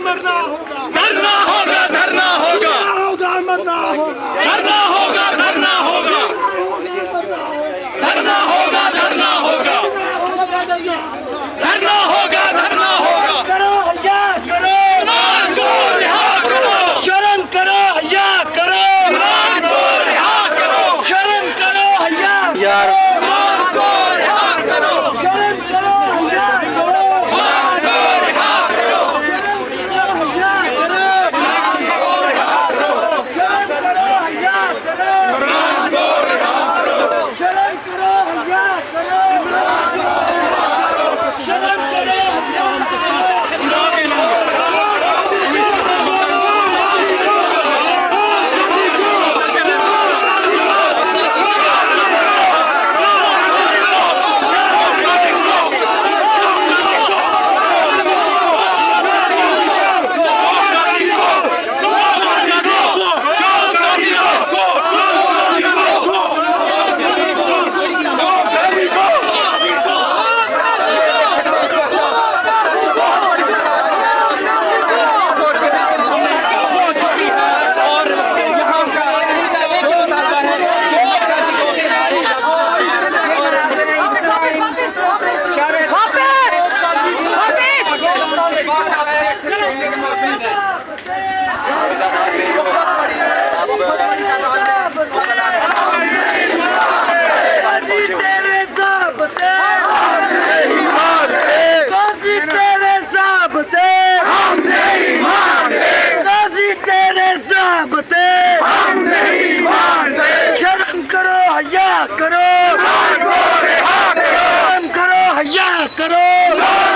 मरना होगा, धरना होगा, धरना होगा, मरना होगा, धरना होगा, धरना होगा, धरना होगा, धरना होगा, धरना होगा, धरना होगा। करो हया करो, इमरान को रिहा करो, शर्म करो हया करो, इमरान को रिहा करो, शर्म करो हया यार इमरान को रिहा करो, शर्म करो हया करो, इमरान को रिहा करो, शर्म करो हया करो, इमरान को रिहा करो, शर्म करो हया करो, इमरान को रिहा करो, शर्म करो हया करो, शर्म करो हया शर्म करो हया करो, शर्म करो हया करो।